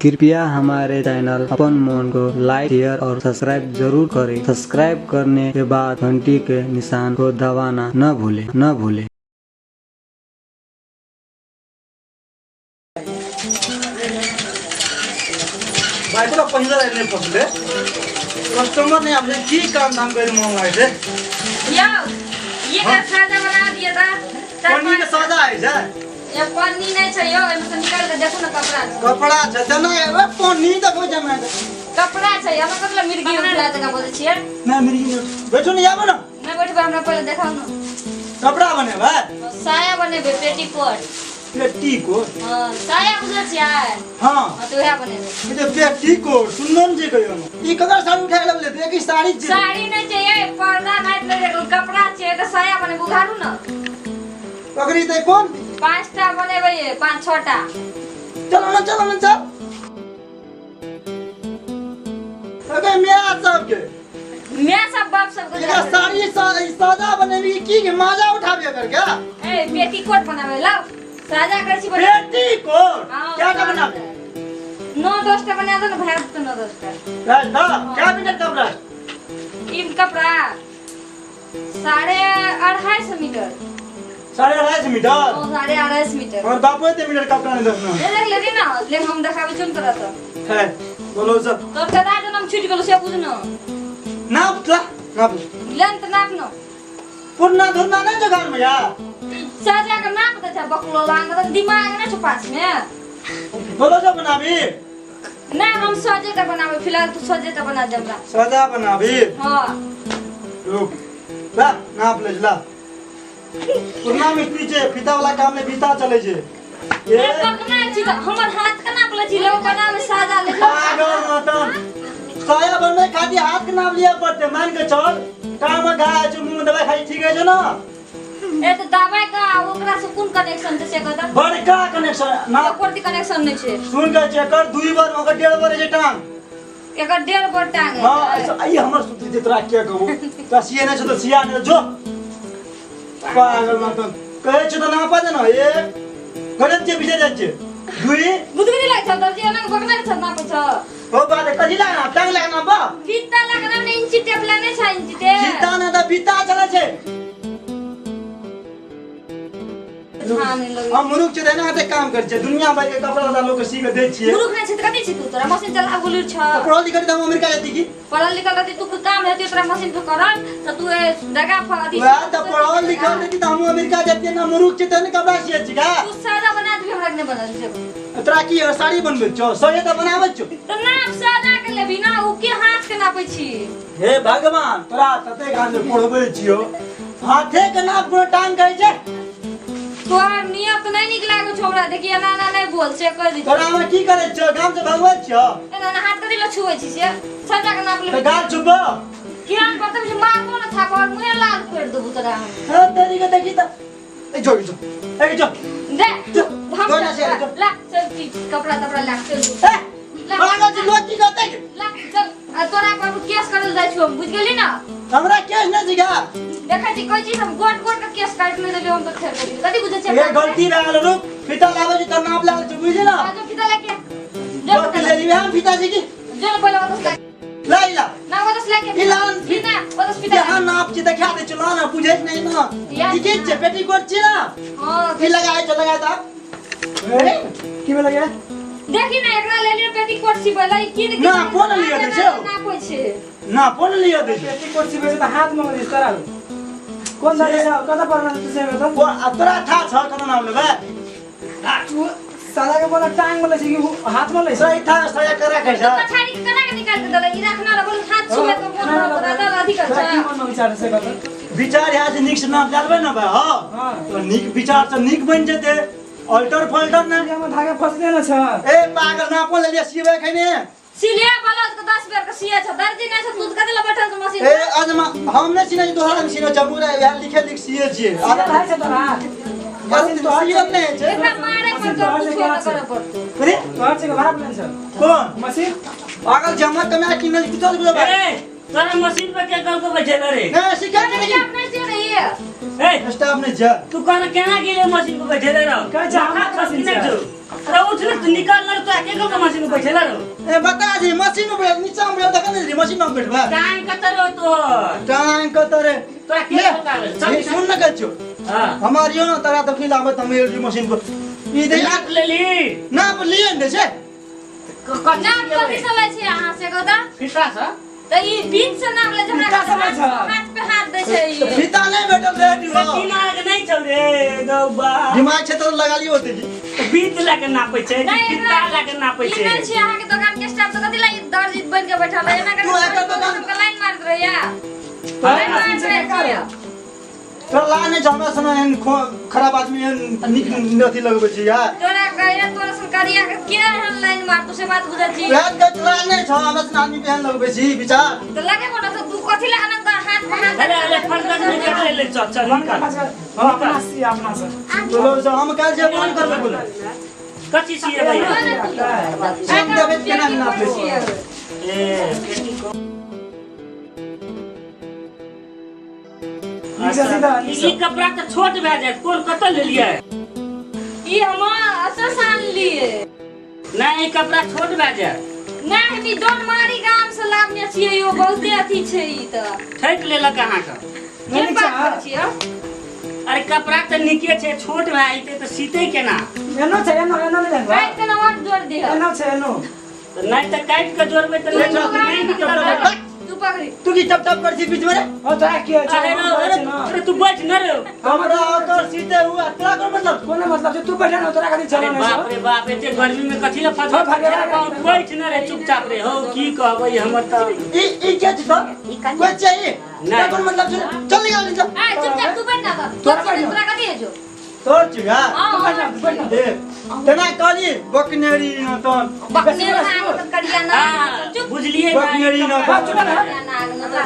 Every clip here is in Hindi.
कृपया हमारे चैनल अपन मोन को लाइक शेयर और सब्सक्राइब जरूर करें। सब्सक्राइब करने के बाद घंटी के निशान को दबाना न भूलें। बाइकला पहिला रहने पसले कस्टमर ने हमसे की काम धाम करे मंगाए थे यो ये का सादा बना दिया था पन्नी के सादा है जा ये पन्नी नहीं छ यो एमे से निकाल के देखो ना कपड़ा छ जना ए पन्नी त को जमा कपड़ा छ यो मतलब मिर्गी उठला त का बोले छिए ना मिर्गी बैठो नहीं आबो ना मैं बैठ हमरा पहले देखाओ ना कपड़ा बने बा साया बने बे पेटीकोट हां साया बुझे छिया हां तो है बने ये तो पेटीकोट सुनन जे कहियो ई कलर साड़ी उठा लेबे देख साड़ी साड़ी नहीं चाहिए पर्दा नहीं ले कपड़ा चाहिए तो साया बने बुझारू ना पकड़ी ते कौन 5टा बने भाई 5-6टा चलो ना चल अबे मैं सब के मैं सब बाप सब को ये साड़ी सादा बनेगी की के मजा उठाबे कर क्या ए पेटीकोट बनावे लाओ साजा कर छी पेटीकोट क्या का बनाबे 9-10टा बना दो ना भाई तो 9-10टा राज ना क्या मीटर कपड़ा इन कपड़ा 2.5 मीटर 2.5 मीटर ओ 2.5 मीटर और बापू ते मीटर कपड़ा नहीं देखना ले ले ना ले हम देखाबे चुन करत है बोलो सब तो कदा जनम छूट गेलो से बुझनो नाप लेंथ नाप न पुरना धुरना नहीं जगह में या साजा का नाप त छ बकलो लांग त दिमाग न छ पास में बोलो सब बनाबी ना हम सजेटा बनावे फिलहाल तू सजेटा बना देबरा सजा बनाबी हां रुक ला नाप ले ला पुरना मिस्त्री छे फीता वाला काम में फीता चले छे ये पकना छी त हमर हाथ का नाप ले छी लो बनावे साजा ले पागल मतन साया बनने खाती हाथ के नाप लिया पड़ते मान के चल काम गाय छ मुंह दवाई खाई ठीक है ना ए त दवाई का ओकरा से कोन कनेक्शन छै से कदा बड़का कनेक्शन ना कोन कनेक्शन नहीं छै सुन के चेकर दुई बार ओकर 1.5 बार जे टांग एकर 1.5 बार टांग हां ऐसा आई हमर सुती ते तोरा के कहबो त सिए न छ त सिया न जो पागल मतन कहे छ त ना पा दे न एक गलत जे बिजे जाय छ दुई बुझबी लाग छ दर्जी न बकना छ ना छ हो बात कजी लागना टांग लागना बा फीता लागना ने इंची टेप लाने छ इंची टे फीता न त फीता चले छे हम मुरुक छ देना ते काम कर छ दुनिया भर के कपड़ा वाला लोग सी के दे छिए मुरुक नहीं छ त कथि छ तू तोरा मशीन चला गुलुर छ पढ़ल लिखल त अमेरिका जाती की पढ़ल लिखल रहती तू काम हेती तोरा मशीन पे करल त तू जगह फदी वा त पढ़ल लिखल रहती त हम अमेरिका जाती न मुरुक छ त न कपड़ा सिए छी का तू सादा बना दे हमरा ने बना दे तोरा की साड़ी बनबे छ सही त बनावे छ त नाप सादा के ले बिना उ के हाथ के नापै छी हे भगवान तोरा तते गान पढ़बे छियो हाथे के नाप पूरा टांग कहै छै तोर नियत नहीं निक लागो छ हमरा देखिए ना नहीं बोल से कर दी तोरा हम की करे छ गाम से भगवत छ ए ना हाथ कथि ल छुबै छी से सादा के नाप ले त गाल छुबो की हम करते छी मार को ना था और मुहे लाल कर देबू तोरा हां तेरी के देखी त ए जो दे हम ला सब चीज कपड़ा ला चल पागल जी लोटी करते ला चल तोरा पर केस करल जाय छ बुझ गेली ना हमरा केस न जिगा देखा छी कोई चीज हम गोट का केस काट ले देबे हम तो खेर करी कथि बुझे छ ये गलती रहल रुक फीता लावे जी त नाप लागल छ बुझी ना आज फीता लेके जो ले ली हम फीता जी की जो बोले बस लाइला ना बस लेके इलान फीता बस फीता यहाँ नाप छी देखा दे चला ना बुझे नहीं ना ठीक छै पेटीकोट छी ना हां की लगाए छ लगा ता ए की में लगा देखी ना एकरा ले ले पेटीकोट सी बोले की ना कोन लियो दे छ ना कोई छे ना कोन लियो दे छ पेटीकोट सी बेटा हाथ में मत करा कौन दादा छ कता पर्न तुसे में वो अतरा था छ कना नाम लेबे तू साला के बोला टांग में ले छी हाथ में ले सही था सही करा के छ पछाड़ी के कना के निकाल के दले ई रखना रे बोल हाथ छुए तो बोल दादा अधिक की छ मन विचार से कता विचार यहाँ से निक से नाप डालबे ना बे हां तो निक विचार से निक बन जेते अल्टर फल्टर ना हम धागा फसने न छ ए पागल नाप ले ले सीबे खैने सिलिया बलद के 10 बेर के सिया छ दर्जी नै छ दूध कते ल बैठल छ मशीन ए अजमा हम ने सिने दोहरा में सिने जबूरा यहाँ लिख सीए छिए आधा भाई छ तोरा मशीन तो सीए नहीं छे एकरा मारे पर तो कुछ न करे पड़तो अरे तोर से खराब प्लान छ कौन मशीन पागल जमा कमे कि नहीं कुछ बुझबे तोरा मशीन पे के कल को बैठे रे ना सिखा के नहीं अपने से रही है ए स्टाफ ने जा तू कौन केना के लिए मशीन पे बैठे रहो का जा हाथ मशीन से अरे उठ न तू निकाल न तो आके को मशीन में बैठेला रो ए बता जी मशीन में नीचा में देखा नहीं मशीन में बैठबा टाइम कतर हो तो टाइम कतरे तोरा के होगा ये सुन न कछु हां हमारी यो ना तरा तो खिलावत हम ये मशीन को ई दे नाप ले ली ना लिए दे से नाम कथी समझ छी अहाँ से कहता फिटा सा त ई बीन से नाम ले हमरा किनका समझ छ? हाथ पे हाथ दे छै ई फीता नहीं बैठल रे दिमाग नहीं छौ रे गौबा दिमाग क्षेत्र लगा लियो होते जी बीत लाके नापै छै फिटा लाके नापै छै ई नै छी अहाँ के दुकान के स्टाफ त कथी लाई दर्जी बन के बैठल है एना तू एकर दुकान के लाइन मारत रह या तोरा मशीन से का रे तो लाने जमा सन खराब आदमी निक नथी लगबै छी यार तोरा कहया तोरा सरकारिया के हन लाइन मार तू से बात बुझै छी यार कतला नहीं छ हम सन आदमी पहन लगबै छी विचार त लगे कोन त तू कथी ला आनंद हाथ पे हाथ अरे अरे फटक में निकाल ले चल निकाल अपना सी अपना से तो लो हम काल जे बंद करबै बोले कच्ची छिए भैया सब देबे केना नापे छी ए ई कपड़ा तो छोट भए जाए कोन कत ले लिया ई हम असर सान लिए नहीं कपड़ा छोट भए जाए नहीं हमी डोन मारी गाम से लावने छियै यो बहुते अथी छै ई त ठैक लेलक अहाँ का के बात कर छियै अरे कपड़ा तो निके छे छोट भए आइते तो सीते केना एनो छै एनो एनो ले लेबा काट के ना और जोड़ दे एनो छै एनो तो नहीं तो काट के जोड़बे तो नहीं निकलबे तू पकड़ी तू की टप टप कर छी बीच में रे ओ तोरा के छै अरे तू बैठ न रे हमरा ओकर सीधे हुआ तोरा कोन मतलब कोन मतलब छै तू बैठा न तोरा कथि अरे चलो बाप रे बाप एते गर्मी में कथि ला फटफट बैठ न रे चुपचाप रे हो की कहबै हमर त ई के छी तो कोई चाहिए ना कोन मतलब छै चल निकल निकल आ चुपचाप तू बैठ ना तोरा कथी है जो तोर छी हां हां ए तना कहली बकनेरी न तो बकने भाग त करिया ना चुप बुझलिए बकनेरी न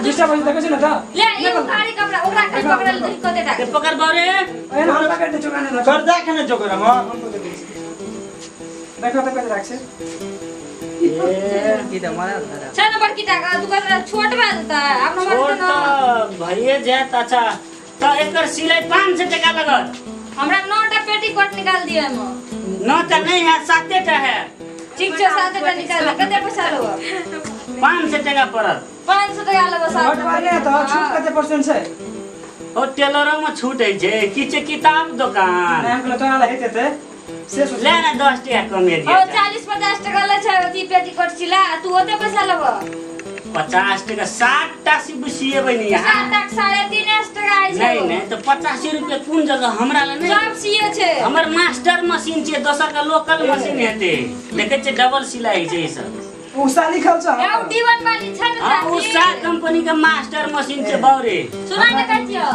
डिस्टर्ब होई देखै छै न त ले ई उखाड़ी कपड़ा ओकरा कहीं पकड़ ले कते टाक पकड़ बारे एनो हम पकड़ दे चुकाने न कर जा केना जोकर हम देखो त कते राख छै छ न बड़की टाक तू कर छोट बा देता अपना छोड़ मत ना तो भइए जात अच्छा तो एकर सिलाई 500 टका लगत हमरा 9टा पेटीकोट निकाल दिए हम न तो नहीं है 7 टा है ठीक छै 7टा निकाल कते पैसा लो 500 टका पड़त 500 टका लेबो हट वाले त छूट कते परसेंट छै ओ टेलरों में छूट है जे किछ किताब दुकान हम कहले तोरा हेते ते से सोच ले ना 10 टका कम दे ओ 40-50 टका ले छै अथी पेटीकोट सिला तू ओते पैसा लेबो 50 टका 60 टा सिबसिए बनी यहाँ 7 3.5 टका आई छै नहीं नहीं तो 85 रुपए कौन जगह हमरा ला नहीं सब सिए छै हमर मास्टर मशीन छै दोसर का लोकल मशीन हेते देखे छै डबल सिलाई छै ई सब उसा लिखल छ ए दीवान वाली छ न हां उषा कंपनी का मास्टर मशीन छै बावरे सुना न कहियो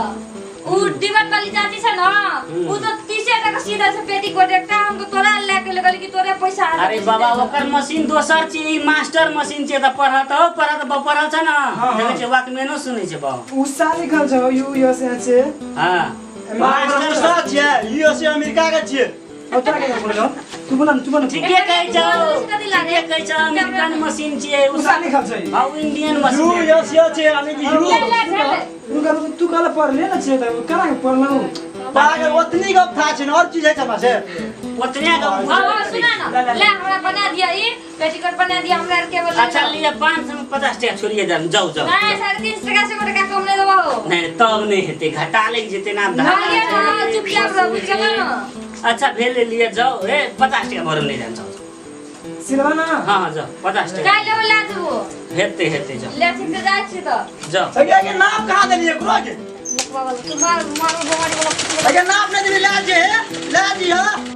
उ दीवान वाली चाची छ न उ तो 30 टका सीधा से पेटीकोट एकटा हमको तोरा लेके लगल कि तोरे पैसा अरे बाबा ओकर मशीन दोसर छै ई मास्टर मशीन छै त पढ़त पढ़ल छ न देखे छै वाकमेनो सुनै छै बा उसा लिखल छ यू एस ए छै हां मास्टर साथ छियै यूएसए अमेरिका के छियै ओ तोरा के बोललो तू बोल ठीके कहै छौ ठीके कहै छौ अमेरिकन मशीन छै उसा लिखल छै हां इंडियन मशीन यूएसए छै अनि कि ले ले ले तू कल पढ़ले न छै त कना के पढ़लौ पागल ओतनी गप था छै और चीज है छ मासे ओतने का हां सुना न ले हमरा बना दिया ई पेटीकोट बना दिया हमरा के बोल अच्छा लिए 550 टका छोड़िए जाओ जाओ नहीं 3.5 टका से टका कम नहीं देबो नहीं तब नहीं हेते घाटा लग जेते ना नहीं ये ना चुपचाप रहो चलो ना अच्छा भेल लिए जाओ ए 50 टका भरल ले जान जाओ सिलवाना हां हां जाओ 50 टका काय लेबो ला देबो हेते हेते जाओ ले ठीक से जाय छी त जाओ सगे के नाम कहां देलिए करो के तुम्हार मारो बोमारी वाला सगे नाम नहीं देबे ला जे ला जी हां